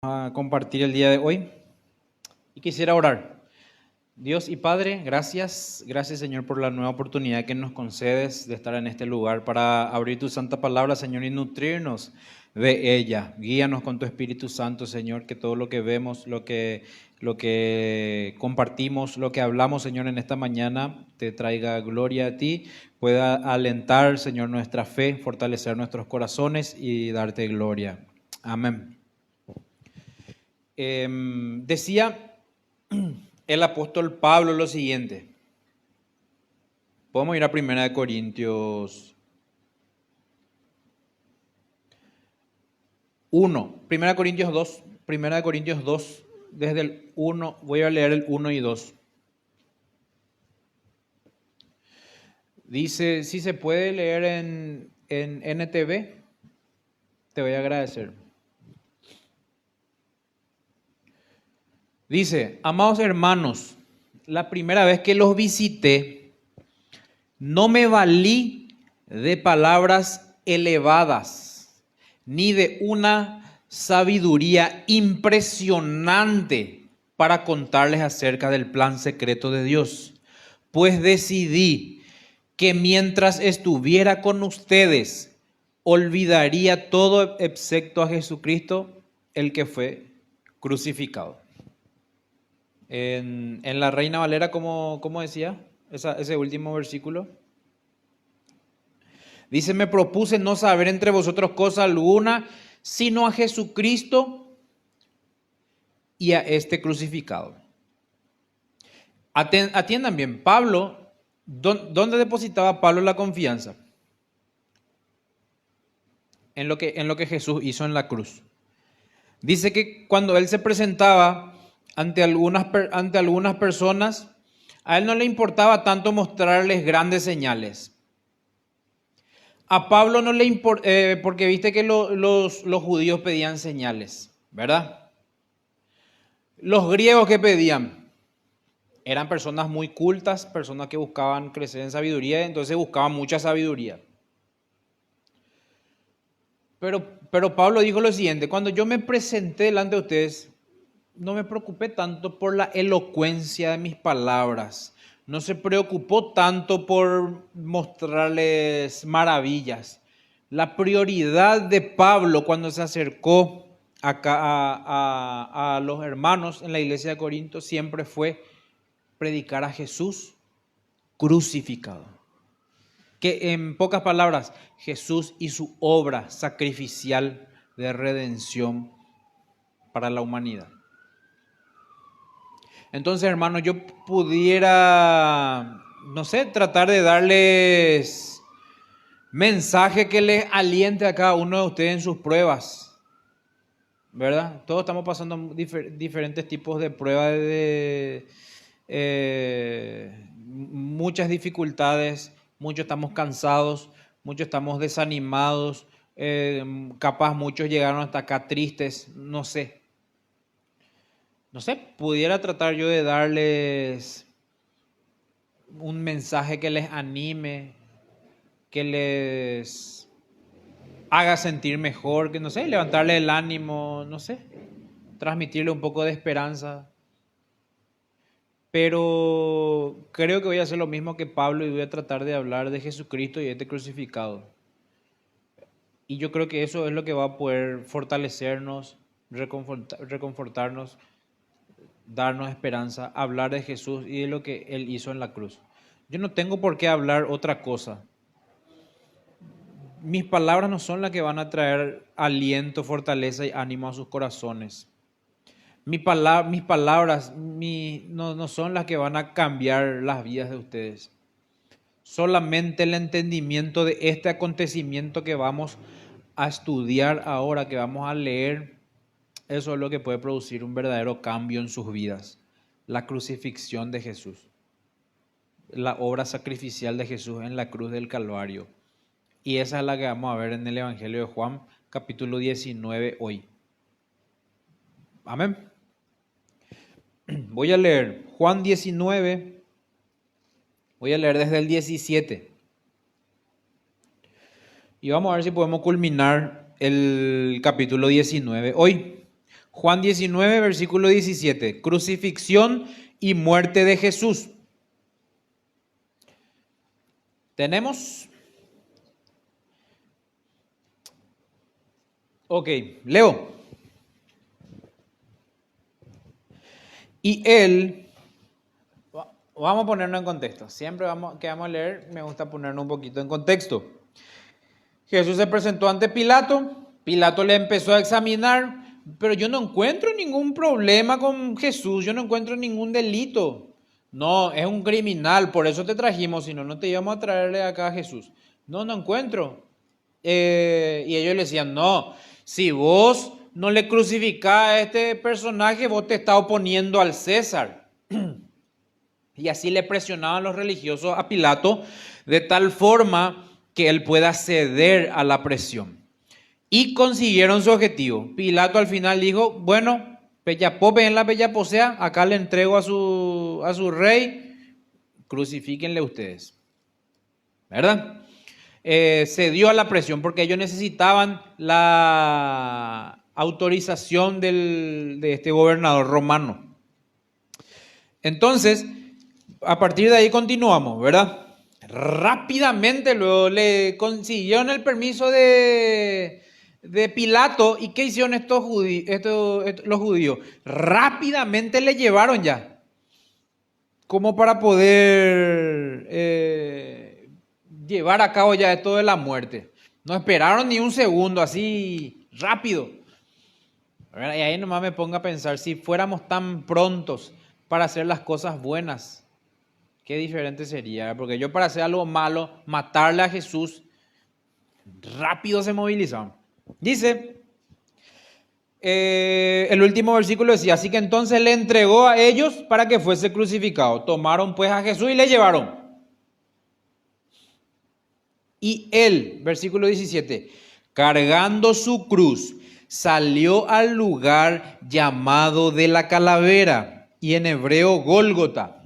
A compartir el día de hoy y quisiera orar. Dios y Padre, gracias Señor por la nueva oportunidad que nos concedes de estar en este lugar para abrir tu santa palabra, Señor, y nutrirnos de ella. Guíanos con tu Espíritu Santo, Señor, que todo lo que vemos, lo que compartimos, lo que hablamos, Señor, en esta mañana te traiga gloria a ti, pueda alentar, Señor, nuestra fe, fortalecer nuestros corazones y darte gloria. Amén. Decía el apóstol Pablo lo siguiente. Podemos ir a 1 Corintios 1, 1 Corintios 2, 1 Corintios 2, desde el 1, voy a leer el 1 y 2. Dice, si se puede leer en NTV, te voy a agradecer. Dice, amados hermanos, la primera vez que los visité, no me valí de palabras elevadas, ni de una sabiduría impresionante para contarles acerca del plan secreto de Dios, pues decidí que mientras estuviera con ustedes, olvidaría todo excepto a Jesucristo, el que fue crucificado. En la Reina Valera, ¿cómo decía ese último versículo? Dice, me propuse no saber entre vosotros cosa alguna, sino a Jesucristo y a este crucificado. Atiendan bien, Pablo, ¿dónde depositaba Pablo la confianza? En lo que Jesús hizo en la cruz. Dice que cuando él se presentaba ante algunas personas, a él no le importaba tanto mostrarles grandes señales. A Pablo no le importa, porque viste que los judíos pedían señales, ¿verdad? Los griegos que pedían eran personas muy cultas, personas que buscaban crecer en sabiduría, entonces buscaban mucha sabiduría. Pero Pablo dijo lo siguiente, cuando yo me presenté delante de ustedes, no me preocupé tanto por la elocuencia de mis palabras, no se preocupó tanto por mostrarles maravillas. La prioridad de Pablo cuando se acercó acá a los hermanos en la iglesia de Corinto siempre fue predicar a Jesús crucificado. Que en pocas palabras, Jesús y su obra sacrificial de redención para la humanidad. Entonces, hermanos, yo pudiera, no sé, tratar de darles mensaje que les aliente a cada uno de ustedes en sus pruebas, ¿verdad? Todos estamos pasando diferentes tipos de pruebas, muchas dificultades, muchos estamos cansados, muchos estamos desanimados, capaz muchos llegaron hasta acá tristes, no sé, pudiera tratar yo de darles un mensaje que les anime, que les haga sentir mejor, que no sé, levantarle el ánimo, no sé, transmitirle un poco de esperanza. Pero creo que voy a hacer lo mismo que Pablo y voy a tratar de hablar de Jesucristo y de este crucificado. Y yo creo que eso es lo que va a poder fortalecernos, reconfortarnos, darnos esperanza, hablar de Jesús y de lo que Él hizo en la cruz. Yo no tengo por qué hablar otra cosa. Mis palabras no son las que van a traer aliento, fortaleza y ánimo a sus corazones. Mis palabras no son las que van a cambiar las vidas de ustedes. Solamente el entendimiento de este acontecimiento que vamos a estudiar ahora, que vamos a leer, eso es lo que puede producir un verdadero cambio en sus vidas. La crucifixión de Jesús. La obra sacrificial de Jesús en la cruz del Calvario. Y esa es la que vamos a ver en el Evangelio de Juan, capítulo 19 hoy. Amén. Voy a leer Juan 19, voy a leer desde el 17. Y vamos a ver si podemos culminar el capítulo 19 hoy. Juan 19, versículo 17. Crucifixión y muerte de Jesús. ¿Tenemos? Ok, leo. Y él, vamos a ponernos en contexto. Siempre que vamos a leer, me gusta ponernos un poquito en contexto. Jesús se presentó ante Pilato. Pilato le empezó a examinar, pero yo no encuentro ningún problema con Jesús, yo no encuentro ningún delito. No, es un criminal, por eso te trajimos, si no, no te íbamos a traerle acá a Jesús. No encuentro. Y ellos le decían, no, si vos no le crucificás a este personaje, vos te estás oponiendo al César. Y así le presionaban los religiosos a Pilato de tal forma que él pueda ceder a la presión. Y consiguieron su objetivo. Pilato al final dijo, bueno, Peyapope en la Peyaposea, acá le entrego a su rey, crucifíquenle ustedes. ¿Verdad? Cedió a la presión porque ellos necesitaban la autorización de este gobernador romano. Entonces, a partir de ahí continuamos, ¿verdad? Rápidamente luego le consiguieron el permiso de Pilato. ¿Y qué hicieron los judíos? Rápidamente le llevaron ya, como para poder llevar a cabo ya esto de la muerte. No esperaron ni un segundo, así rápido. Y ahí nomás me pongo a pensar, si fuéramos tan prontos para hacer las cosas buenas, qué diferente sería. Porque yo, para hacer algo malo, matarle a Jesús, rápido se movilizaron. Dice, el último versículo decía, así que entonces le entregó a ellos para que fuese crucificado. Tomaron pues a Jesús y le llevaron. Y él, versículo 17, cargando su cruz, salió al lugar llamado de la calavera, y en hebreo Gólgota.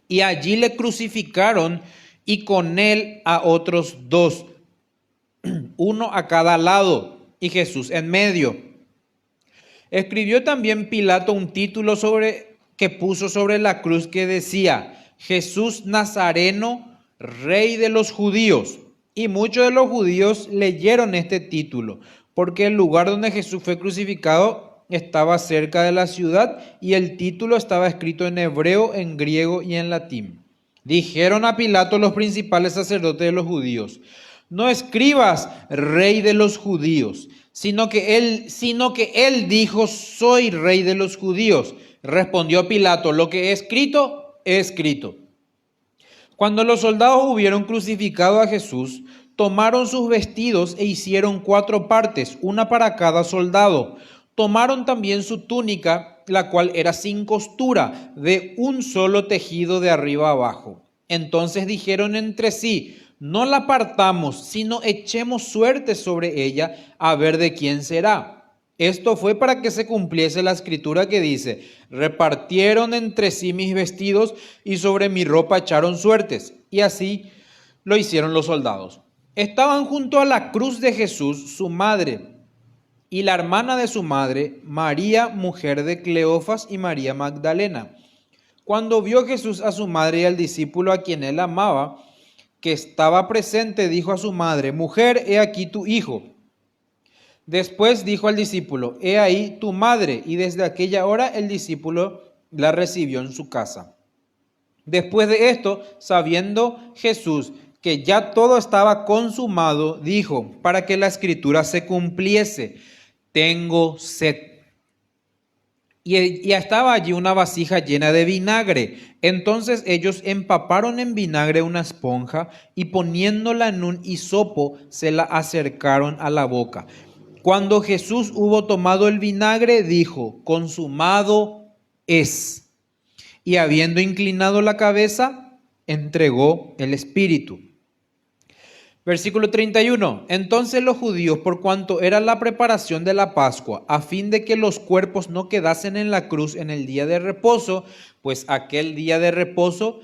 Y allí le crucificaron, y con él a otros dos, uno a cada lado, y Jesús en medio. Escribió también Pilato un título que puso sobre la cruz que decía, Jesús Nazareno, Rey de los judíos. Y muchos de los judíos leyeron este título, porque el lugar donde Jesús fue crucificado estaba cerca de la ciudad, y el título estaba escrito en hebreo, en griego y en latín. Dijeron a Pilato los principales sacerdotes de los judíos, no escribas Rey de los judíos, sino que él dijo, soy Rey de los judíos. Respondió Pilato, lo que he escrito, he escrito. Cuando los soldados hubieron crucificado a Jesús, tomaron sus vestidos e hicieron 4 partes, una para cada soldado. Tomaron también su túnica, la cual era sin costura, de un solo tejido de arriba abajo. Entonces dijeron entre sí, no la partamos, sino echemos suerte sobre ella, a ver de quién será. Esto fue para que se cumpliese la escritura que dice, repartieron entre sí mis vestidos y sobre mi ropa echaron suertes. Y así lo hicieron los soldados. Estaban junto a la cruz de Jesús su madre y la hermana de su madre, María, mujer de Cleofas, y María Magdalena. Cuando vio Jesús a su madre y al discípulo a quien él amaba, que estaba presente, dijo a su madre, mujer, he aquí tu hijo. Después dijo al discípulo, he ahí tu madre, y desde aquella hora el discípulo la recibió en su casa. Después de esto, sabiendo Jesús que ya todo estaba consumado, dijo, para que la escritura se cumpliese, tengo sed. Y estaba allí una vasija llena de vinagre. Entonces ellos empaparon en vinagre una esponja y poniéndola en un hisopo, se la acercaron a la boca. Cuando Jesús hubo tomado el vinagre, dijo, consumado es. Y habiendo inclinado la cabeza, entregó el espíritu. Versículo 31. Entonces los judíos, por cuanto era la preparación de la Pascua, a fin de que los cuerpos no quedasen en la cruz en el día de reposo, pues aquel día de reposo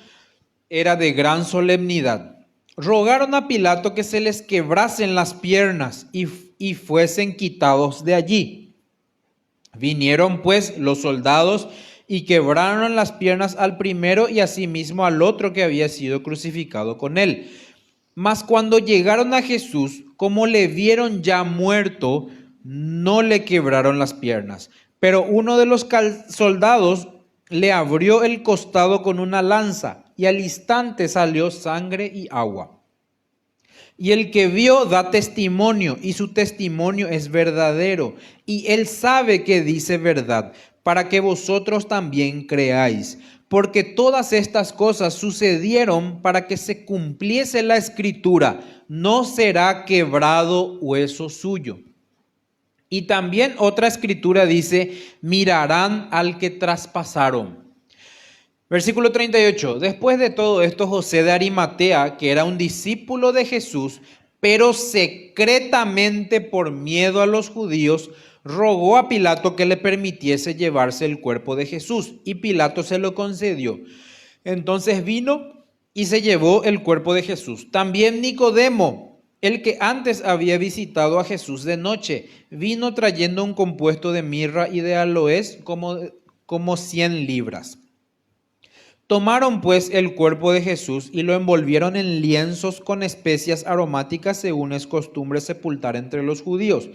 era de gran solemnidad, rogaron a Pilato que se les quebrasen las piernas y fuesen quitados de allí. Vinieron pues los soldados y quebraron las piernas al primero y asimismo al otro que había sido crucificado con él. Mas cuando llegaron a Jesús, como le vieron ya muerto, no le quebraron las piernas. Pero uno de los soldados le abrió el costado con una lanza y al instante salió sangre y agua. Y el que vio da testimonio, y su testimonio es verdadero, y él sabe que dice verdad, para que vosotros también creáis. Porque todas estas cosas sucedieron para que se cumpliese la escritura: no será quebrado hueso suyo. Y también otra escritura dice: mirarán al que traspasaron. Versículo 38. Después de todo esto, José de Arimatea, que era un discípulo de Jesús, pero secretamente por miedo a los judíos, rogó a Pilato que le permitiese llevarse el cuerpo de Jesús, y Pilato se lo concedió. Entonces vino y se llevó el cuerpo de Jesús. También Nicodemo, el que antes había visitado a Jesús de noche, vino trayendo un compuesto de mirra y de aloes como 100 libras. Tomaron pues el cuerpo de Jesús y lo envolvieron en lienzos con especias aromáticas, según es costumbre sepultar entre los judíos.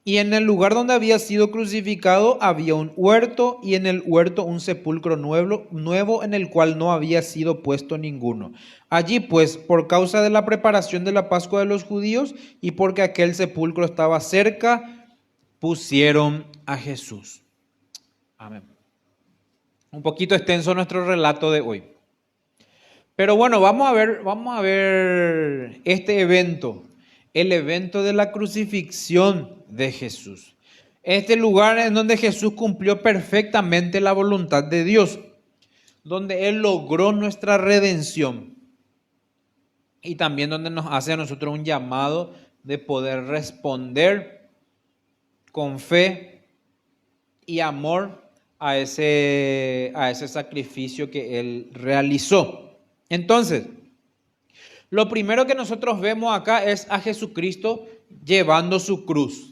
Y en el lugar donde había sido crucificado había un huerto, y en el huerto un sepulcro nuevo en el cual no había sido puesto ninguno. Allí pues, por causa de la preparación de la Pascua de los judíos y porque aquel sepulcro estaba cerca, pusieron a Jesús. Amén. Un poquito extenso nuestro relato de hoy. Pero bueno, vamos a ver este evento, el evento de la crucifixión de Jesús. Este lugar en donde Jesús cumplió perfectamente la voluntad de Dios, donde Él logró nuestra redención y también donde nos hace a nosotros un llamado de poder responder con fe y amor a ese sacrificio que Él realizó. Entonces, lo primero que nosotros vemos acá es a Jesucristo llevando su cruz.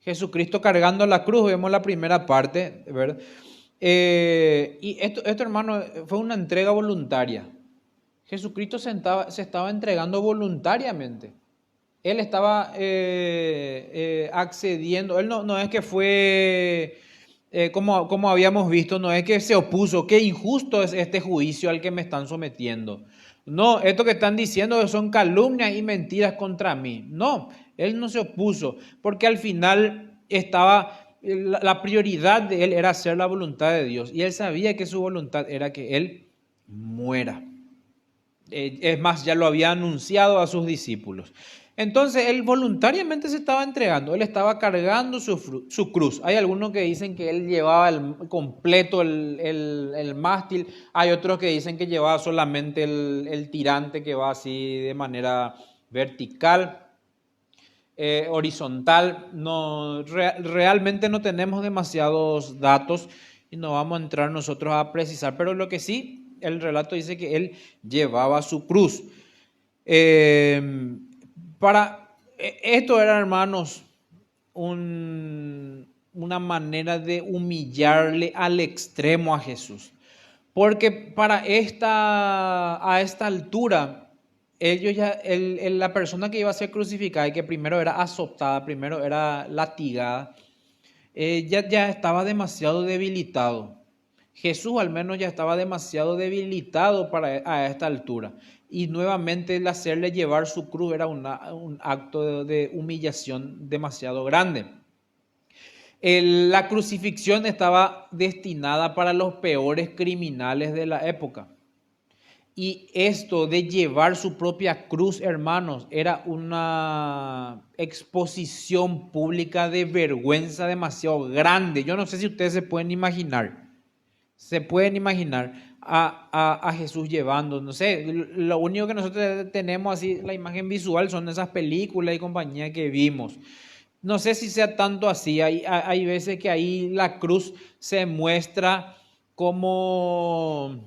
Jesucristo cargando la cruz, vemos la primera parte, ¿verdad? Y esto, hermano, fue una entrega voluntaria. Jesucristo se estaba entregando voluntariamente. Él estaba accediendo. Él no es que fue... como habíamos visto, no es que se opuso, qué injusto es este juicio al que me están sometiendo. No, esto que están diciendo son calumnias y mentiras contra mí. No, él no se opuso, porque al final la prioridad de él era hacer la voluntad de Dios, y él sabía que su voluntad era que él muera. Es más, ya lo había anunciado a sus discípulos. Entonces él voluntariamente se estaba entregando, él estaba cargando su cruz. Hay algunos que dicen que él llevaba completo el mástil, hay otros que dicen que llevaba solamente el tirante que va así de manera vertical, horizontal. No, realmente no tenemos demasiados datos y no vamos a entrar nosotros a precisar, pero lo que sí, el relato dice que él llevaba su cruz. Esto era, hermanos, una manera de humillarle al extremo a Jesús. Porque a esta altura, la persona que iba a ser crucificada y que primero era azotada, primero era latigada, ya estaba demasiado debilitado. Jesús al menos ya estaba demasiado debilitado a esta altura. Y nuevamente el hacerle llevar su cruz era un acto de humillación demasiado grande. La crucifixión estaba destinada para los peores criminales de la época. Y esto de llevar su propia cruz, hermanos, era una exposición pública de vergüenza demasiado grande. Yo no sé si ustedes se pueden imaginar a Jesús llevando, no sé, lo único que nosotros tenemos así, la imagen visual, son esas películas y compañía que vimos. No sé si sea tanto así, hay veces que ahí la cruz se muestra como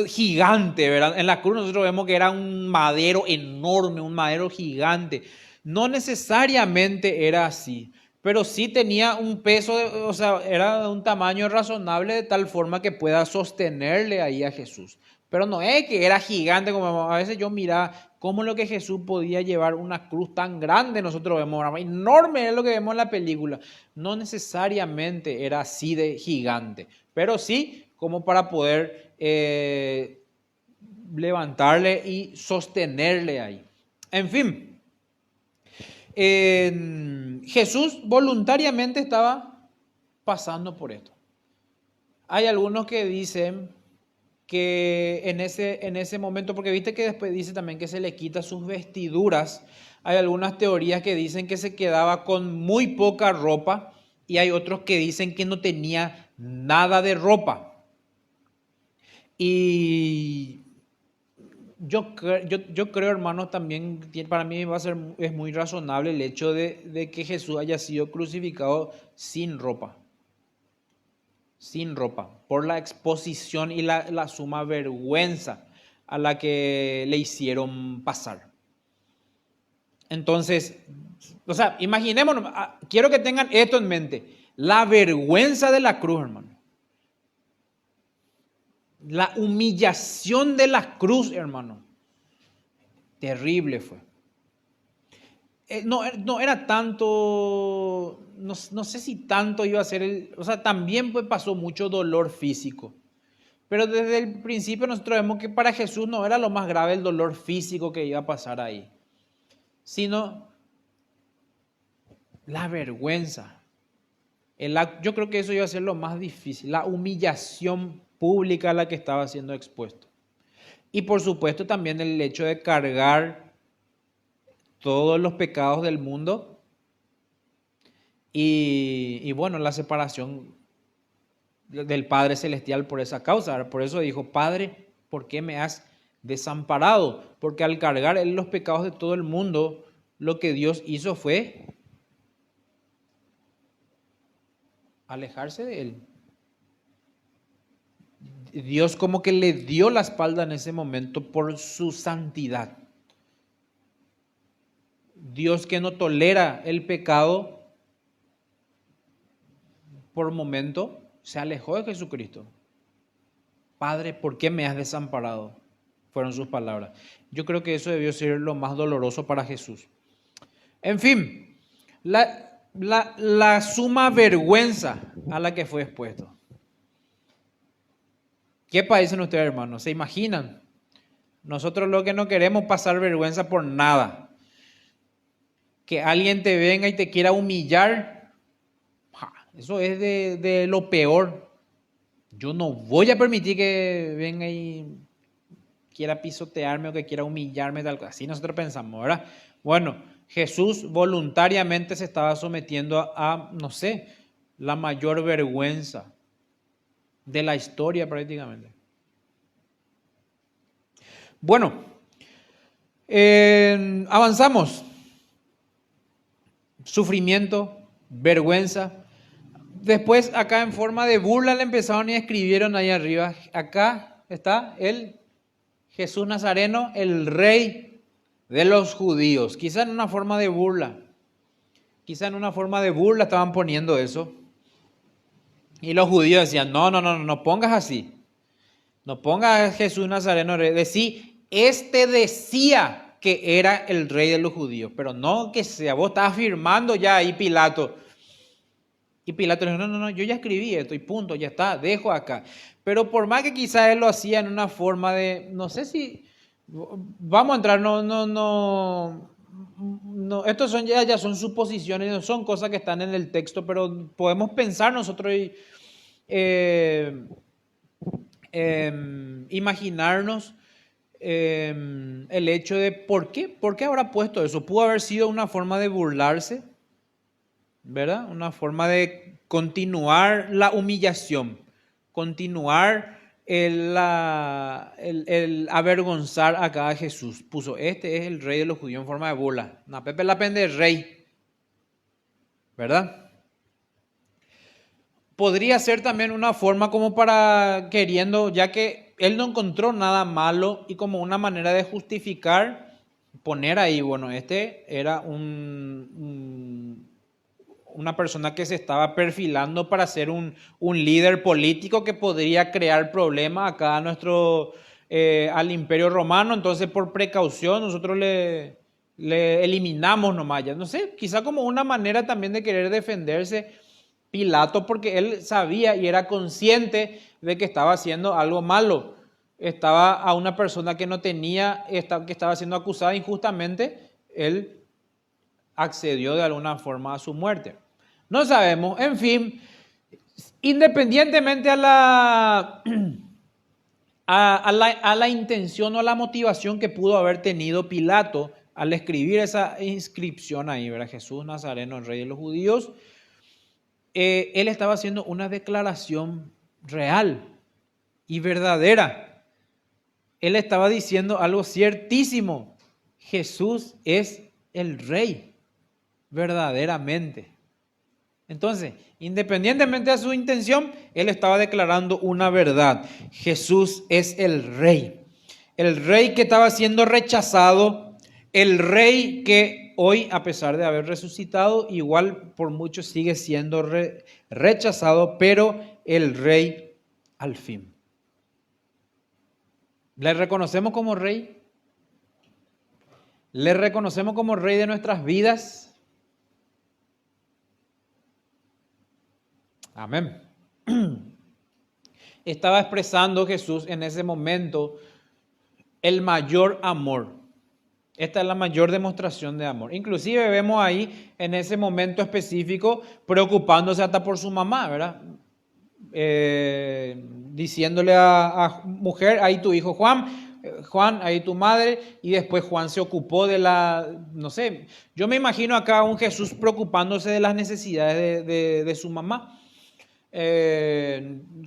gigante, ¿verdad? En la cruz nosotros vemos que era un madero enorme, un madero gigante. No necesariamente era así, pero sí tenía un peso, o sea, era de un tamaño razonable de tal forma que pueda sostenerle ahí a Jesús. Pero no es que era gigante, como a veces yo miraba cómo lo que Jesús podía llevar una cruz tan grande, nosotros vemos, enorme es lo que vemos en la película. No necesariamente era así de gigante, pero sí como para poder levantarle y sostenerle ahí. En fin, Jesús voluntariamente estaba pasando por esto. Hay algunos que dicen que en ese momento, porque viste que después dice también que se le quita sus vestiduras, hay algunas teorías que dicen que se quedaba con muy poca ropa y hay otros que dicen que no tenía nada de ropa. Y yo creo, hermanos, también para mí es muy razonable el hecho de que Jesús haya sido crucificado sin ropa, por la exposición y la suma vergüenza a la que le hicieron pasar. Entonces, o sea, imaginémonos, quiero que tengan esto en mente, la vergüenza de la cruz, hermano. La humillación de la cruz, hermano. Terrible fue. No era tanto, no sé si tanto iba a ser, o sea, también pues pasó mucho dolor físico. Pero desde el principio nosotros vemos que para Jesús no era lo más grave el dolor físico que iba a pasar ahí, sino la vergüenza. Yo creo que eso iba a ser lo más difícil, la humillación pública a la que estaba siendo expuesto. Y por supuesto también el hecho de cargar todos los pecados del mundo y bueno, la separación del Padre Celestial por esa causa. Por eso dijo, Padre, ¿por qué me has desamparado? Porque al cargar Él los pecados de todo el mundo, lo que Dios hizo fue alejarse de Él. Dios como que le dio la espalda en ese momento por su santidad. Dios que no tolera el pecado, por momento se alejó de Jesucristo. Padre, ¿por qué me has desamparado? Fueron sus palabras. Yo creo que eso debió ser lo más doloroso para Jesús. En fin, la suma vergüenza a la que fue expuesto. ¿Qué parecen ustedes, hermanos? ¿Se imaginan? Nosotros lo que no queremos pasar vergüenza por nada. Que alguien te venga y te quiera humillar, eso es de lo peor. Yo no voy a permitir que venga y quiera pisotearme o que quiera humillarme, tal cosa. Así nosotros pensamos, ¿verdad? Bueno, Jesús voluntariamente se estaba sometiendo a, no sé, la mayor vergüenza de la historia prácticamente. Bueno, avanzamos. Sufrimiento, vergüenza. Después acá en forma de burla le empezaron y escribieron ahí arriba. Acá está el Jesús Nazareno, el rey de los judíos. Quizá en una forma de burla. Quizá en una forma de burla estaban poniendo eso. Y los judíos decían, no pongas así. No pongas a Jesús Nazareno rey. Este decía que era el rey de los judíos, pero no que sea, vos estás afirmando ya ahí Pilato. Y Pilato le dijo, no, yo ya escribí esto y punto, ya está, dejo acá. Pero por más que quizás él lo hacía en una forma de, no sé si, vamos a entrar, no, estos son ya son suposiciones, no son cosas que están en el texto, pero podemos pensar nosotros y imaginarnos el hecho de ¿por qué habrá puesto eso? Pudo haber sido una forma de burlarse, ¿verdad? Una forma de continuar la humillación, continuar el avergonzar a cada Jesús. Puso, este es el rey de los judíos en forma de burla. Na Pepe la pende rey, ¿verdad? Podría ser también una forma como para queriendo, ya que él no encontró nada malo y como una manera de justificar, poner ahí, bueno, este era un una persona que se estaba perfilando para ser un líder político que podría crear problemas acá a al Imperio Romano. Entonces, por precaución, nosotros le eliminamos nomás ya. No sé, quizá como una manera también de querer defenderse Pilato, porque él sabía y era consciente de que estaba haciendo algo malo. Estaba a una persona que no tenía, que estaba siendo acusada injustamente, él accedió de alguna forma a su muerte. No sabemos, en fin, independientemente a la intención o a la motivación que pudo haber tenido Pilato al escribir esa inscripción ahí, ¿verdad? Jesús Nazareno, el Rey de los Judíos, él estaba haciendo una declaración real y verdadera. Él estaba diciendo algo ciertísimo. Jesús es el Rey, verdaderamente. Entonces, independientemente de su intención, él estaba declarando una verdad. Jesús es el Rey que estaba siendo rechazado, el Rey que hoy, a pesar de haber resucitado, igual por muchos sigue siendo rechazado, pero el Rey al fin. ¿Le reconocemos como Rey? ¿Le reconocemos como Rey de nuestras vidas? Amén. Estaba expresando Jesús en ese momento el mayor amor. Esta es la mayor demostración de amor. Inclusive vemos ahí en ese momento específico preocupándose hasta por su mamá, ¿verdad? Diciéndole a mujer, ahí tu hijo Juan, Juan, ahí tu madre, y después Juan se ocupó no sé, yo me imagino acá a un Jesús preocupándose de las necesidades de su mamá.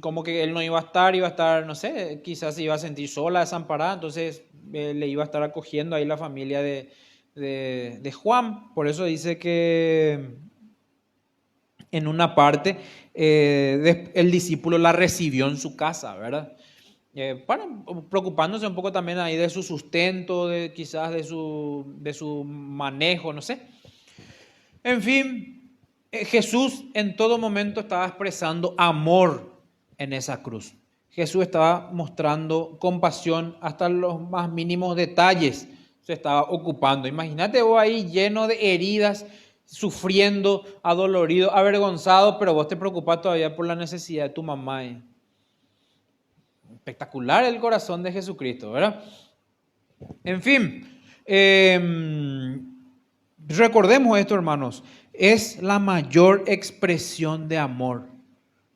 Como que él no iba a estar, no sé, quizás se iba a sentir sola, desamparada, entonces le iba a estar acogiendo ahí la familia de Juan. Por eso dice que en una parte el discípulo la recibió en su casa, ¿verdad? Preocupándose un poco también ahí de su sustento, quizás de su manejo, no sé. En fin, Jesús en todo momento estaba expresando amor en esa cruz. Jesús estaba mostrando compasión hasta los más mínimos detalles. Se estaba ocupando. Imagínate vos ahí lleno de heridas, sufriendo, adolorido, avergonzado, pero vos te preocupás todavía por la necesidad de tu mamá. Espectacular el corazón de Jesucristo, ¿verdad? En fin, recordemos esto, hermanos, es la mayor expresión de amor.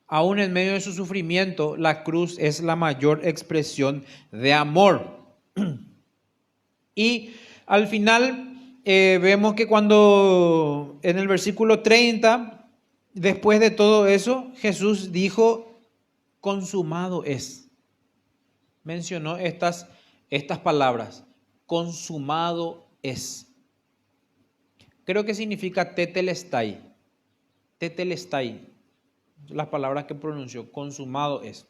Aún en medio de su sufrimiento, la cruz es la mayor expresión de amor. Y al final vemos que cuando en el versículo 30, después de todo eso, Jesús dijo, consumado es. Mencionó estas palabras, consumado es. Creo que significa tetelestai. Tetelestai, las palabras que pronunció, consumado es.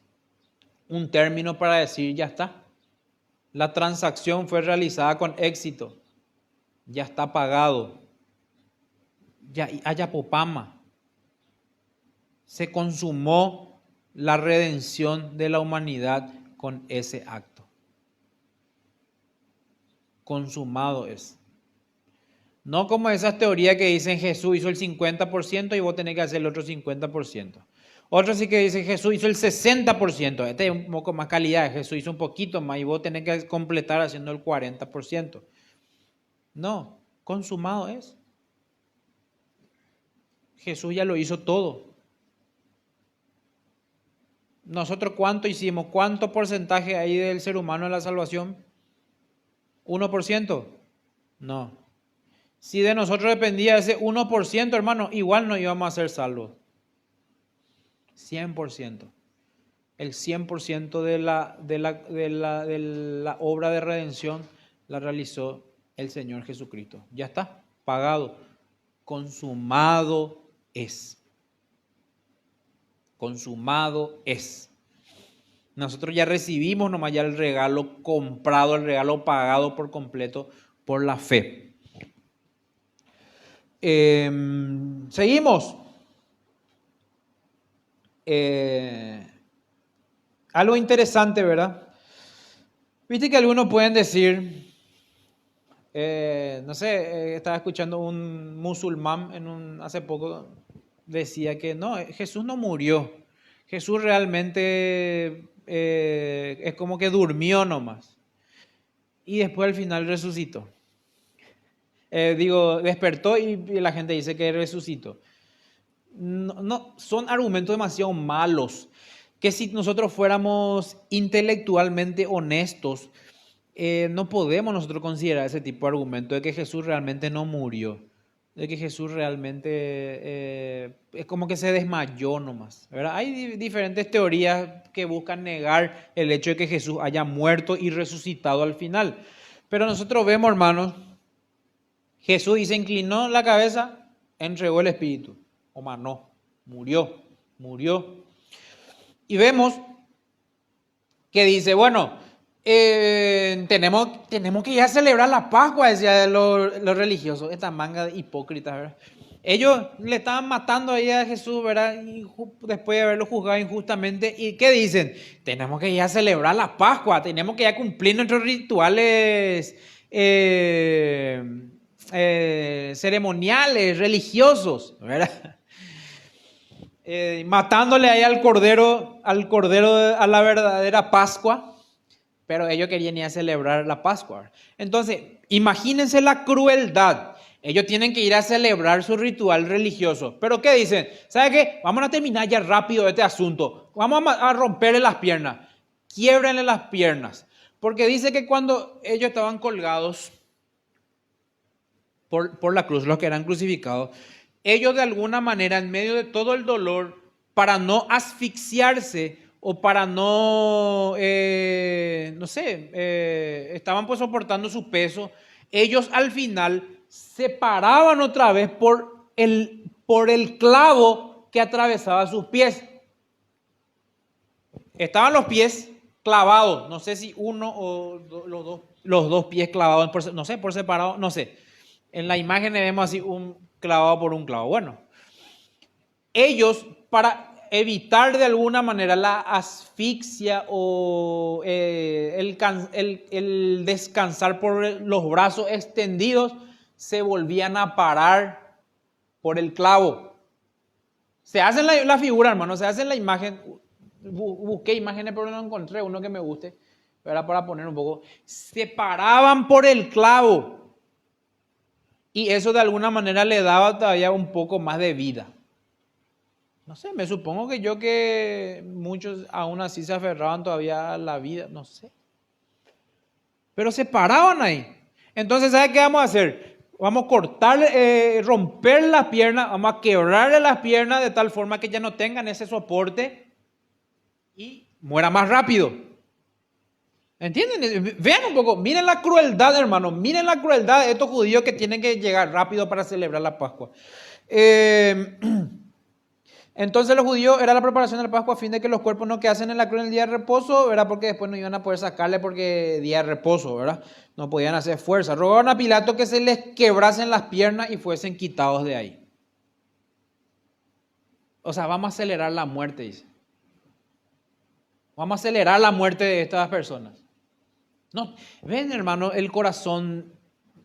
Un término para decir ya está. La transacción fue realizada con éxito. Ya está pagado. Ya haya popama. Se consumó la redención de la humanidad con ese acto. Consumado es. No como esas teorías que dicen Jesús hizo el 50% y vos tenés que hacer el otro 50%. Otros sí que dicen Jesús hizo el 60%. Este es un poco más calidad. Jesús hizo un poquito más y vos tenés que completar haciendo el 40%. No, consumado es. Jesús ya lo hizo todo. ¿Nosotros cuánto hicimos? ¿Cuánto porcentaje hay del ser humano en la salvación? ¿1%? No. Si de nosotros dependía ese 1%, hermano, igual no íbamos a ser salvos. 100%. El 100% de la obra de redención la realizó el Señor Jesucristo. Ya está, pagado. Consumado es. Consumado es. Nosotros ya recibimos nomás ya el regalo comprado, el regalo pagado por completo por la fe. Seguimos. Algo interesante, ¿verdad? Viste que algunos pueden decir, no sé, estaba escuchando un musulmán hace poco, decía que no, Jesús no murió. Jesús realmente es como que durmió nomás. Y después al final resucitó. Despertó y la gente dice que resucitó. No, son argumentos demasiado malos, que si nosotros fuéramos intelectualmente honestos, no podemos nosotros considerar ese tipo de argumento de que Jesús realmente no murió, de que Jesús realmente es como que se desmayó nomás, ¿verdad? Hay diferentes teorías que buscan negar el hecho de que Jesús haya muerto y resucitado al final, pero nosotros vemos, hermanos, Jesús dice, inclinó la cabeza, entregó el espíritu. O más no, murió. Y vemos que dice, bueno, tenemos que ir a celebrar la Pascua, decía los religiosos, esta manga de hipócritas, ¿verdad? Ellos le estaban matando ahí a Jesús, ¿verdad? Y después de haberlo juzgado injustamente. ¿Y qué dicen? Tenemos que ir a celebrar la Pascua, tenemos que ir a cumplir nuestros rituales ceremoniales, religiosos, ¿verdad? Matándole ahí al cordero a la verdadera Pascua, pero ellos querían ir a celebrar la Pascua. Entonces, imagínense la crueldad. Ellos tienen que ir a celebrar su ritual religioso. ¿Pero qué dicen? ¿Sabe qué? Vamos a terminar ya rápido este asunto. Vamos a romperle las piernas. Quiébrenle las piernas. Porque dice que cuando ellos estaban colgados por la cruz, los que eran crucificados, ellos de alguna manera, en medio de todo el dolor, para no asfixiarse o para no, estaban pues soportando su peso, ellos al final se paraban otra vez por el clavo que atravesaba sus pies. Estaban los pies clavados, no sé si uno o los dos pies clavados, por separado, no sé. En la imagen vemos así un clavado por un clavo. Bueno, ellos para evitar de alguna manera la asfixia o el descansar por los brazos extendidos, se volvían a parar por el clavo. Se hacen la figura, hermano, se hacen la imagen. Busqué imágenes pero no encontré uno que me guste. Era para poner un poco. Se paraban por el clavo. Y eso de alguna manera le daba todavía un poco más de vida. No sé, me supongo que muchos aún así se aferraban todavía a la vida, no sé. Pero se paraban ahí. Entonces, ¿sabe qué vamos a hacer? Vamos a cortar, romper las piernas, vamos a quebrarle las piernas de tal forma que ya no tengan ese soporte y muera más rápido. ¿Entienden? Vean un poco, miren la crueldad, hermanos, miren la crueldad de estos judíos que tienen que llegar rápido para celebrar la Pascua. Entonces los judíos, era la preparación de la Pascua a fin de que los cuerpos no quedasen en la cruz en el día de reposo, ¿verdad? Porque después no iban a poder sacarle porque día de reposo, ¿verdad? No podían hacer fuerza. Rogaron a Pilato que se les quebrasen las piernas y fuesen quitados de ahí. O sea, vamos a acelerar la muerte, dice. Vamos a acelerar la muerte de estas personas. No, ven, hermano, el corazón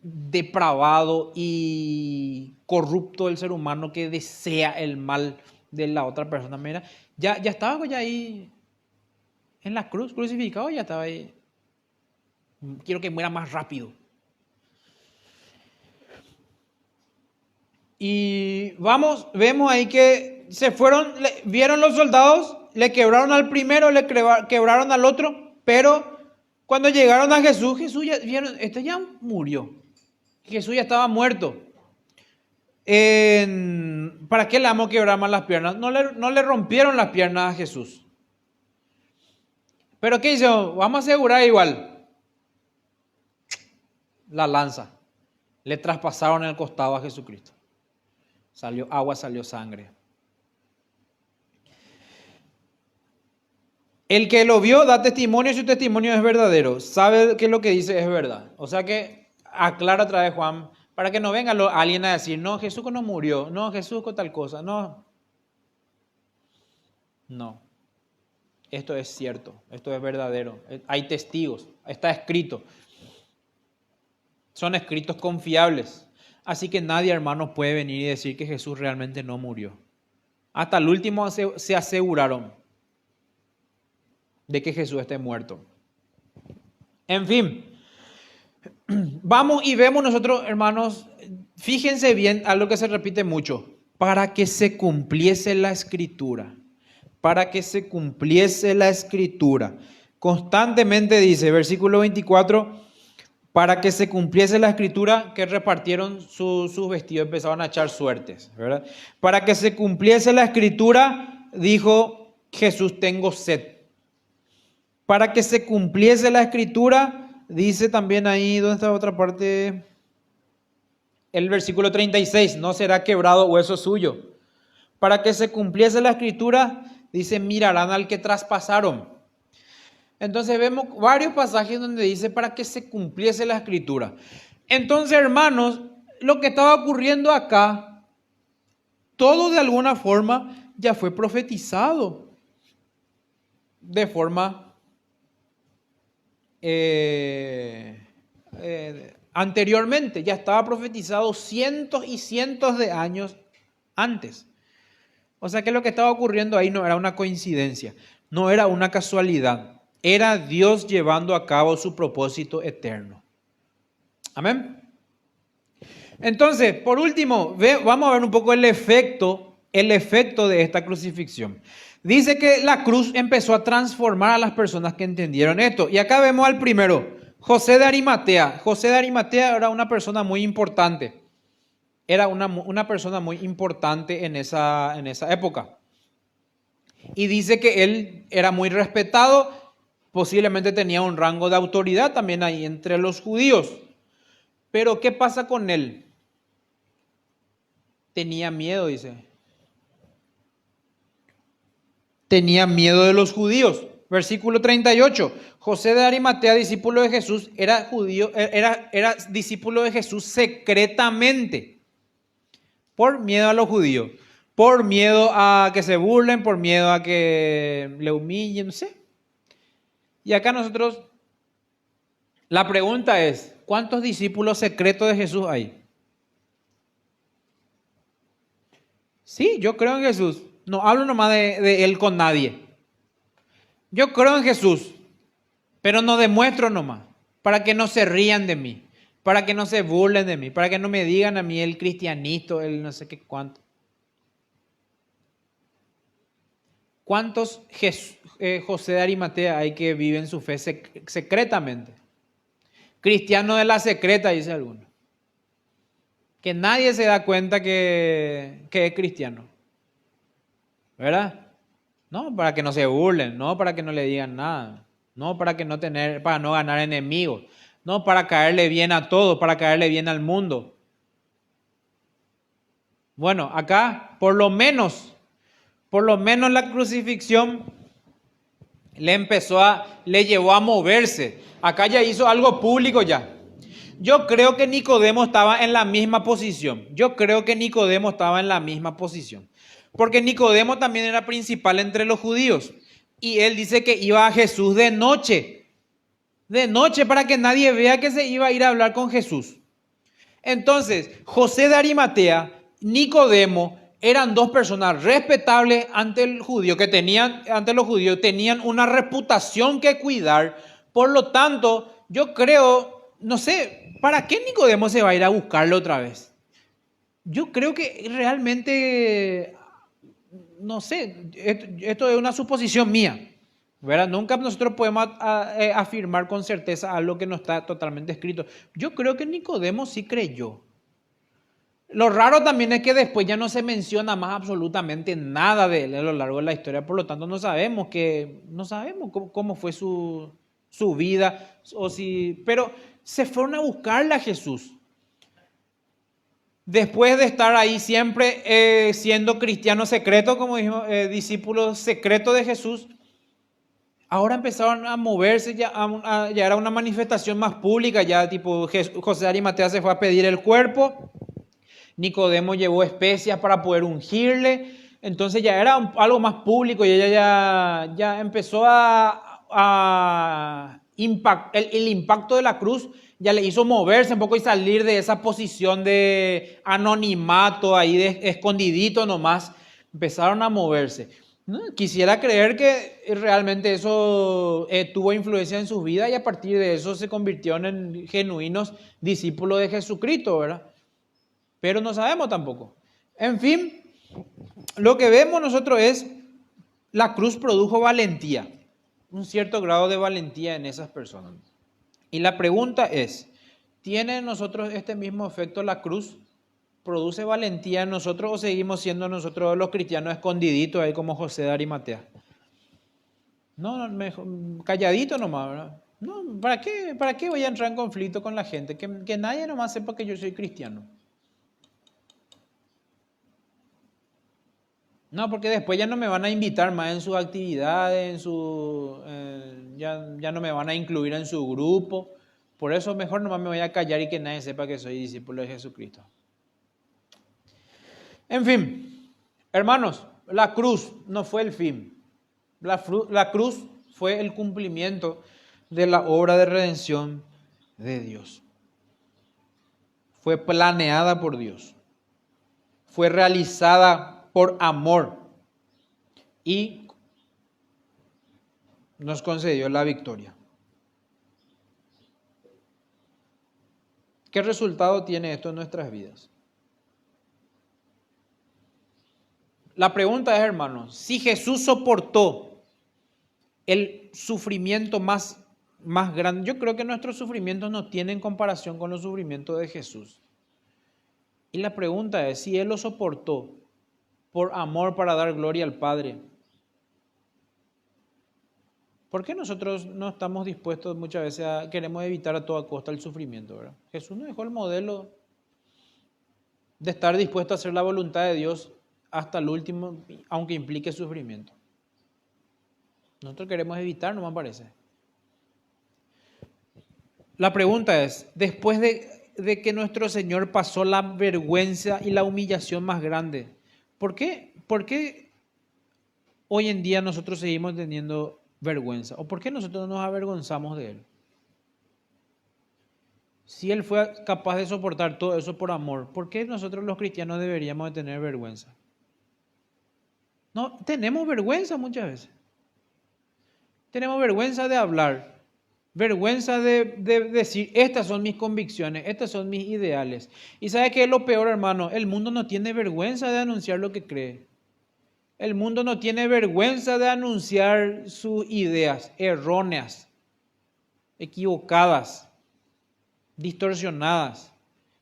depravado y corrupto del ser humano que desea el mal de la otra persona. Mira, ya estaba ya ahí en la cruz, crucificado, ya estaba ahí. Quiero que muera más rápido. Y vemos ahí que se fueron, vieron los soldados, le quebraron al primero, le quebraron al otro, pero cuando llegaron a Jesús, ya vieron, este ya murió. Jesús ya estaba muerto. ¿Para qué le vamos a quebrar más las piernas? No le rompieron las piernas a Jesús. Pero ¿qué hizo? Vamos a asegurar igual. La lanza. Le traspasaron el costado a Jesucristo. Salió agua, salió sangre. El que lo vio da testimonio y su testimonio es verdadero. Sabe que lo que dice es verdad. O sea que aclara otra vez Juan, Para que no venga alguien a decir, no, Jesús no murió, no, Jesús con tal cosa, no. No, esto es cierto, esto es verdadero, hay testigos, está escrito. Son escritos confiables. Así que nadie, hermanos, puede venir y decir que Jesús realmente no murió. Hasta el último se aseguraron de que Jesús esté muerto. En fin, vamos y vemos nosotros, hermanos, fíjense bien algo que se repite mucho, para que se cumpliese la escritura. Para que se cumpliese la escritura. Constantemente dice, versículo 24, para que se cumpliese la escritura, que repartieron sus vestidos, empezaron a echar suertes, ¿verdad? Para que se cumpliese la escritura, dijo Jesús, tengo sed. Para que se cumpliese la escritura, dice también ahí, ¿dónde está otra parte? El versículo 36, no será quebrado hueso suyo. Para que se cumpliese la escritura, dice, mirarán al que traspasaron. Entonces vemos varios pasajes donde dice para que se cumpliese la escritura. Entonces, hermanos, lo que estaba ocurriendo acá, todo de alguna forma ya fue profetizado. De forma anteriormente, ya estaba profetizado cientos y cientos de años antes. O sea que lo que estaba ocurriendo ahí no era una coincidencia, no era una casualidad. Era Dios llevando a cabo su propósito eterno. Amén. Entonces, por último, vamos a ver un poco el efecto de esta crucifixión. Dice que la cruz empezó a transformar a las personas que entendieron esto. Y acá vemos al primero, José de Arimatea. José de Arimatea era una persona muy importante. Era una persona muy importante en esa época. Y dice que él era muy respetado. Posiblemente tenía un rango de autoridad también ahí entre los judíos. Pero ¿qué pasa con él? Tenía miedo, dice. Tenía miedo de los judíos. Versículo 38. José de Arimatea, discípulo de Jesús, era discípulo de Jesús secretamente. Por miedo a los judíos. Por miedo a que se burlen, por miedo a que le humillen, no sé. Y acá nosotros, la pregunta es, ¿cuántos discípulos secretos de Jesús hay? Sí, yo creo en Jesús. No hablo nomás de Él con nadie. Yo creo en Jesús, pero no demuestro nomás, para que no se rían de mí, para que no se burlen de mí, para que no me digan a mí el cristianito, el no sé qué cuánto. ¿Cuántos José de Arimatea hay que viven su fe secretamente? Cristiano de la secreta, dice alguno. Que nadie se da cuenta que es cristiano. ¿Verdad? No, para que no se burlen, no para que no le digan nada, no para no ganar enemigos, no para caerle bien a todos, para caerle bien al mundo. Bueno, acá por lo menos la crucifixión le llevó a moverse. Acá ya hizo algo público ya. Yo creo que Nicodemo estaba en la misma posición. Porque Nicodemo también era principal entre los judíos. Y él dice que iba a Jesús de noche. De noche para que nadie vea que se iba a ir a hablar con Jesús. Entonces, José de Arimatea, Nicodemo, eran dos personas respetables ante los judíos, tenían una reputación que cuidar. Por lo tanto, yo creo, no sé, ¿para qué Nicodemo se va a ir a buscarlo otra vez? Yo creo que realmente, no sé, esto es una suposición mía, ¿verdad? Nunca nosotros podemos afirmar con certeza algo que no está totalmente escrito. Yo creo que Nicodemo sí creyó. Lo raro también es que después ya no se menciona más absolutamente nada de él a lo largo de la historia, por lo tanto no sabemos cómo fue su vida, pero se fueron a buscarle a Jesús. Después de estar ahí siempre siendo cristiano secreto, como dijimos, discípulo secreto de Jesús, ahora empezaron a moverse, ya era una manifestación más pública, ya tipo José de Arimatea se fue a pedir el cuerpo, Nicodemo llevó especias para poder ungirle, entonces ya era algo más público y ella ya empezó el impacto de la cruz ya le hizo moverse un poco y salir de esa posición de anonimato, ahí de escondidito nomás, empezaron a moverse. ¿No? Quisiera creer que realmente eso tuvo influencia en sus vidas y a partir de eso se convirtieron en genuinos discípulos de Jesucristo, ¿verdad? Pero no sabemos tampoco. En fin, lo que vemos nosotros es la cruz produjo valentía, un cierto grado de valentía en esas personas. Y la pregunta es, ¿tiene en nosotros este mismo efecto la cruz? ¿Produce valentía en nosotros o seguimos siendo nosotros los cristianos escondiditos ahí como José de Arimatea? No, mejor, calladito nomás, ¿verdad? No, ¿para qué voy a entrar en conflicto con la gente? Que nadie nomás sepa que yo soy cristiano. No, porque después ya no me van a invitar más en sus actividades, ya no me van a incluir en su grupo. Por eso mejor nomás me voy a callar y que nadie sepa que soy discípulo de Jesucristo. En fin, hermanos, la cruz no fue el fin. La cruz fue el cumplimiento de la obra de redención de Dios. Fue planeada por Dios. Fue realizada por amor y nos concedió la victoria. ¿Qué resultado tiene esto en nuestras vidas? La pregunta es, hermanos, si Jesús soportó el sufrimiento más grande, yo creo que nuestros sufrimientos no tienen comparación con los sufrimientos de Jesús. Y la pregunta es, si Él lo soportó por amor para dar gloria al Padre, ¿por qué nosotros no estamos dispuestos muchas veces queremos evitar a toda costa el sufrimiento, ¿verdad? Jesús nos dejó el modelo de estar dispuesto a hacer la voluntad de Dios hasta el último, aunque implique sufrimiento. Nosotros queremos evitar, no me parece. La pregunta es, después de que nuestro Señor pasó la vergüenza y la humillación más grande, ¿por qué hoy en día nosotros seguimos teniendo vergüenza? ¿O por qué nosotros nos avergonzamos de Él? Si Él fue capaz de soportar todo eso por amor, ¿por qué nosotros los cristianos deberíamos de tener vergüenza? No, tenemos vergüenza muchas veces. Tenemos vergüenza de hablar, vergüenza de decir, estas son mis convicciones, estas son mis ideales. ¿Y sabe qué es lo peor, hermano? El mundo no tiene vergüenza de anunciar lo que cree. El mundo no tiene vergüenza de anunciar sus ideas erróneas, equivocadas, distorsionadas.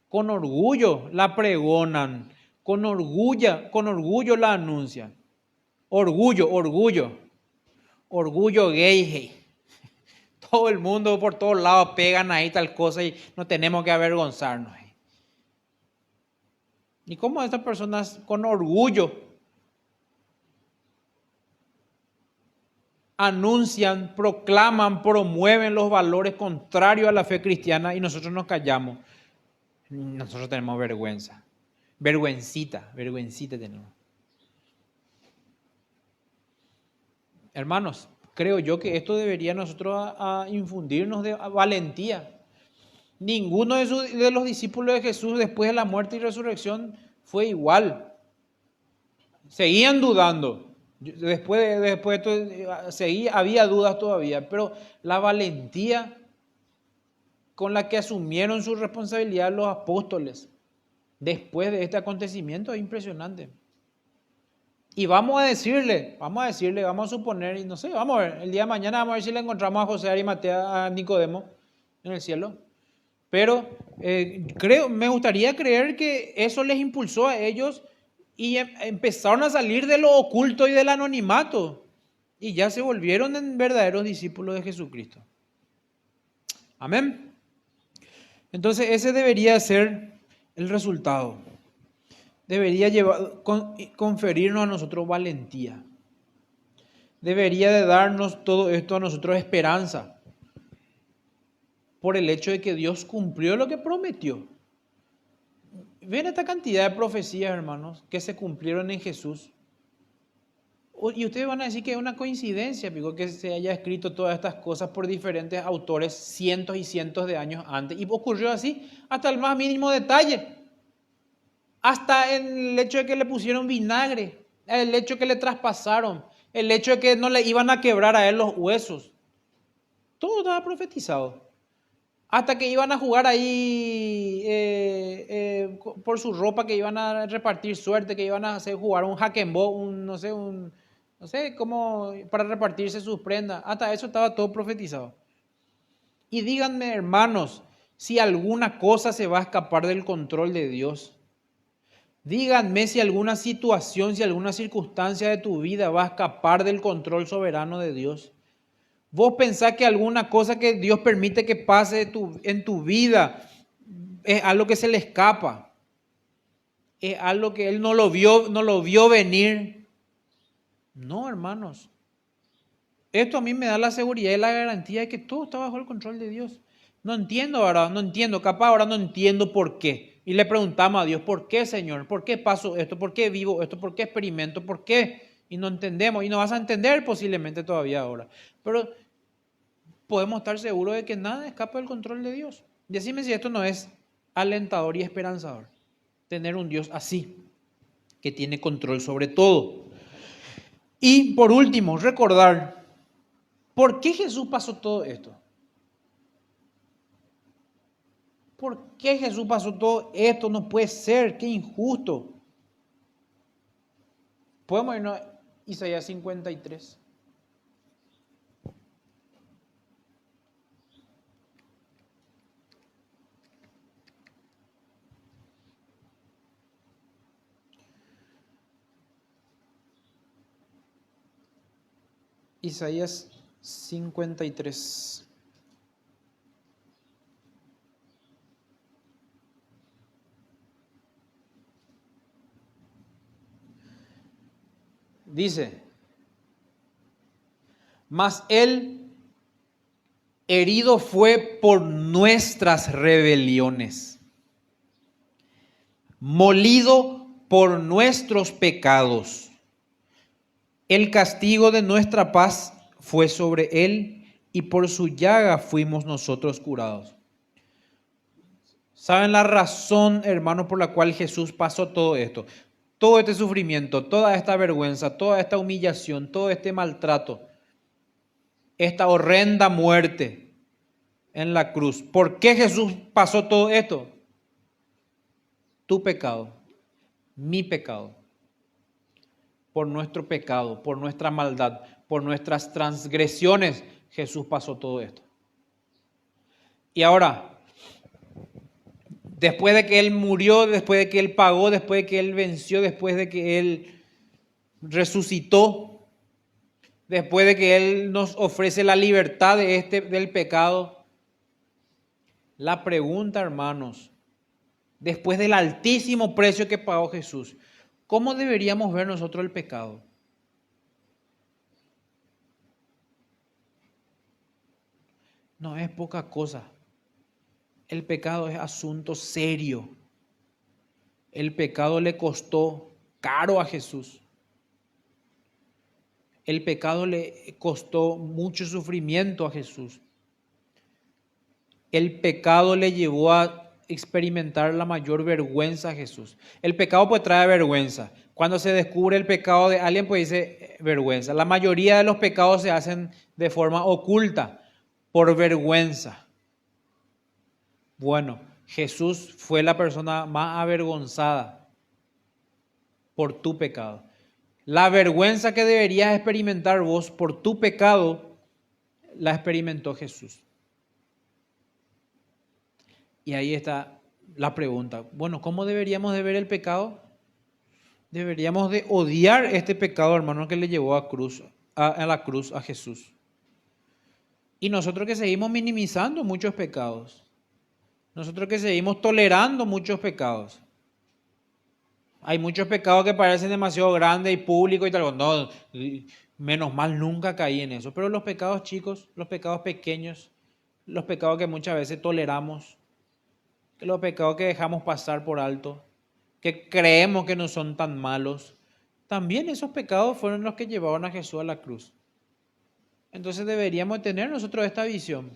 Con orgullo la pregonan, con orgullo la anuncian. Orgullo gay. Hey. Todo el mundo por todos lados pegan ahí tal cosa y no tenemos que avergonzarnos. Hey. ¿Y cómo estas personas con orgullo anuncian, proclaman, promueven los valores contrarios a la fe cristiana y nosotros nos callamos? Nosotros tenemos vergüenza. Vergüencita tenemos. Hermanos, creo yo que esto debería nosotros a infundirnos de valentía. Ninguno de los discípulos de Jesús después de la muerte y resurrección fue igual. Seguían dudando. Después de esto había dudas todavía, pero la valentía con la que asumieron su responsabilidad los apóstoles después de este acontecimiento es impresionante. Y vamos a suponer, y no sé, vamos a ver, el día de mañana vamos a ver si le encontramos a José de Arimatea, a Nicodemo en el cielo. Pero me gustaría creer que eso les impulsó a ellos y empezaron a salir de lo oculto y del anonimato y ya se volvieron en verdaderos discípulos de Jesucristo. Amén. Entonces ese debería ser el resultado. Debería conferirnos a nosotros valentía. debería de darnos todo esto a nosotros esperanza por el hecho de que Dios cumplió lo que prometió. Ven esta cantidad de profecías, hermanos, que se cumplieron en Jesús. Y ustedes van a decir que es una coincidencia, digo, que se haya escrito todas estas cosas por diferentes autores cientos y cientos de años antes. Y ocurrió así hasta el más mínimo detalle. Hasta en el hecho de que le pusieron vinagre, el hecho de que le traspasaron, el hecho de que no le iban a quebrar a él los huesos. Todo estaba profetizado. Hasta que iban a jugar ahí por su ropa, que iban a repartir suerte, que iban a hacer jugar un jaquembó, no sé cómo, para repartirse sus prendas. Hasta eso estaba todo profetizado. Y díganme, hermanos, si alguna cosa se va a escapar del control de Dios. Díganme si alguna situación, si alguna circunstancia de tu vida va a escapar del control soberano de Dios. Vos pensás que alguna cosa que Dios permite que pase en tu vida es algo que se le escapa. Es algo que Él no lo vio venir. No, hermanos. Esto a mí me da la seguridad y la garantía de que todo está bajo el control de Dios. No entiendo ahora, capaz ahora no entiendo por qué. Y le preguntamos a Dios, ¿por qué, Señor? ¿Por qué paso esto? ¿Por qué vivo esto? ¿Por qué experimento? ¿Por qué? Y no entendemos, y no vas a entender posiblemente todavía ahora. Pero podemos estar seguros de que nada escapa del control de Dios. Decime si esto no es alentador y esperanzador. Tener un Dios así, que tiene control sobre todo. Y por último, recordar, ¿por qué Jesús pasó todo esto? ¿Por qué Jesús pasó todo esto? No puede ser, qué injusto. Podemos irnos a Isaías 53. Isaías 53. Dice, mas Él herido fue por nuestras rebeliones, molido por nuestros pecados. El castigo de nuestra paz fue sobre Él y por su llaga fuimos nosotros curados. ¿Saben la razón, hermanos, por la cual Jesús pasó todo esto? Todo este sufrimiento, toda esta vergüenza, toda esta humillación, todo este maltrato, esta horrenda muerte en la cruz. ¿Por qué Jesús pasó todo esto? Tu pecado, mi pecado. Por nuestro pecado, por nuestra maldad, por nuestras transgresiones, Jesús pasó todo esto. Y ahora, después de que Él murió, después de que Él pagó, después de que Él venció, después de que Él resucitó, después de que Él nos ofrece la libertad del pecado, la pregunta, hermanos, después del altísimo precio que pagó Jesús, ¿cómo deberíamos ver nosotros el pecado? No es poca cosa. El pecado es asunto serio. El pecado le costó caro a Jesús. El pecado le costó mucho sufrimiento a Jesús. El pecado le llevó a experimentar la mayor vergüenza a Jesús. El pecado pues trae vergüenza. Cuando se descubre el pecado de alguien pues dice vergüenza. La mayoría de los pecados se hacen de forma oculta, por vergüenza. Bueno, Jesús fue la persona más avergonzada por tu pecado. La vergüenza que deberías experimentar vos por tu pecado, la experimentó Jesús. Y ahí está la pregunta. Bueno, ¿cómo deberíamos de ver el pecado? Deberíamos de odiar este pecado, hermano, que le llevó a la cruz a Jesús. Y nosotros que seguimos minimizando muchos pecados. Nosotros que seguimos tolerando muchos pecados. Hay muchos pecados que parecen demasiado grandes y públicos y tal. No, Menos mal nunca caí en eso. Pero los pecados chicos, los pecados pequeños, los pecados que muchas veces toleramos, los pecados que dejamos pasar por alto, que creemos que no son tan malos, también esos pecados fueron los que llevaron a Jesús a la cruz. Entonces deberíamos tener nosotros esta visión.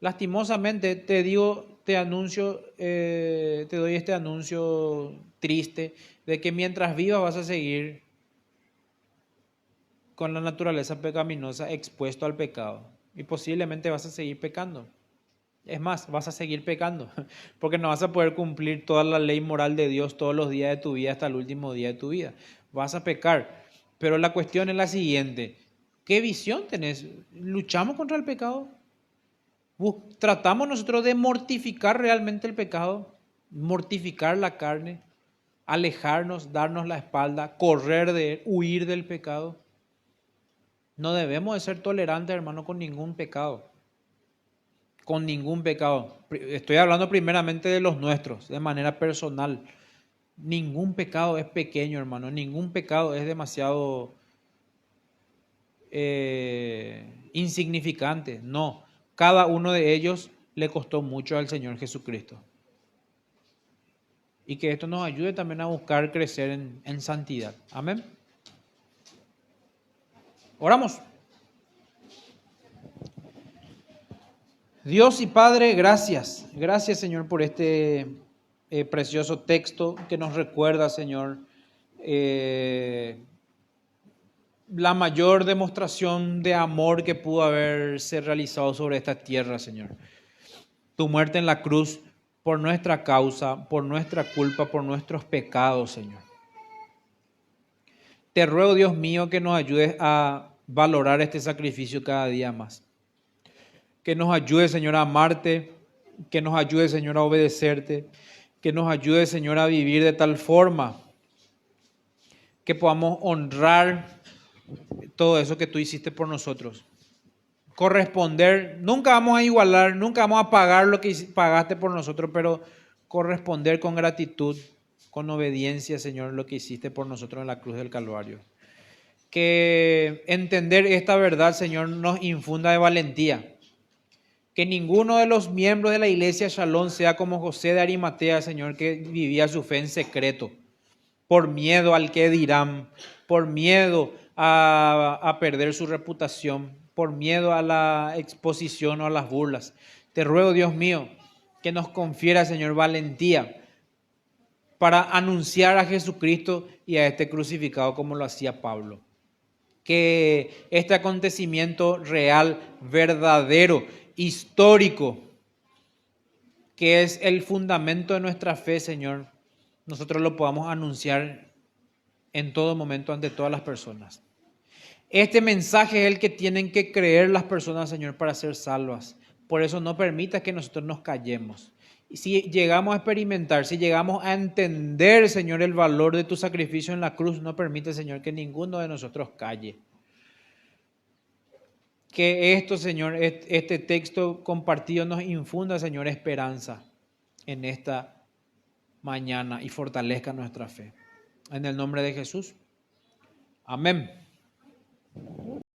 Lastimosamente te digo, te doy este anuncio triste de que mientras vivas vas a seguir con la naturaleza pecaminosa expuesto al pecado y posiblemente vas a seguir pecando. Es más, vas a seguir pecando porque no vas a poder cumplir toda la ley moral de Dios todos los días de tu vida hasta el último día de tu vida. Vas a pecar, pero la cuestión es la siguiente: ¿qué visión tenés? ¿Luchamos contra el pecado? ¿Tratamos nosotros de mortificar realmente el pecado? ¿Mortificar la carne? ¿Alejarnos, darnos la espalda, correr de él, huir del pecado? No debemos de ser tolerantes, hermano, con ningún pecado. Con ningún pecado. Estoy hablando primeramente de los nuestros, de manera personal. Ningún pecado es pequeño, hermano. Ningún pecado es demasiado insignificante. No. Cada uno de ellos le costó mucho al Señor Jesucristo. Y que esto nos ayude también a buscar crecer en santidad. Amén. Oramos. Dios y Padre, gracias. Gracias, Señor, por este precioso texto que nos recuerda, Señor, la mayor demostración de amor que pudo haberse realizado sobre esta tierra, Señor. Tu muerte en la cruz por nuestra causa, por nuestra culpa, por nuestros pecados, Señor. Te ruego, Dios mío, que nos ayudes a valorar este sacrificio cada día más. Que nos ayude, Señor, a amarte, que nos ayude, Señor, a obedecerte, que nos ayude, Señor, a vivir de tal forma que podamos honrar todo eso que tú hiciste por nosotros. Corresponder, nunca vamos a igualar, nunca vamos a pagar lo que pagaste por nosotros, pero corresponder con gratitud, con obediencia, Señor, lo que hiciste por nosotros en la cruz del Calvario. Que entender esta verdad, Señor, nos infunda de valentía. Que ninguno de los miembros de la iglesia Shalom sea como José de Arimatea, Señor, que vivía su fe en secreto, por miedo al que dirán, por miedo a perder su reputación, por miedo a la exposición o a las burlas. Te ruego, Dios mío, que nos confiera, Señor, valentía para anunciar a Jesucristo y a este crucificado como lo hacía Pablo. Que este acontecimiento real, verdadero, histórico, que es el fundamento de nuestra fe, Señor, nosotros lo podamos anunciar en todo momento ante todas las personas. Este mensaje es el que tienen que creer las personas, Señor, para ser salvas. Por eso no permita que nosotros nos callemos. Y si llegamos a experimentar, si llegamos a entender, Señor, el valor de tu sacrificio en la cruz, no permite, Señor, que ninguno de nosotros calle. Que esto, Señor, este texto compartido nos infunda, Señor, esperanza en esta mañana y fortalezca nuestra fe. En el nombre de Jesús. Amén.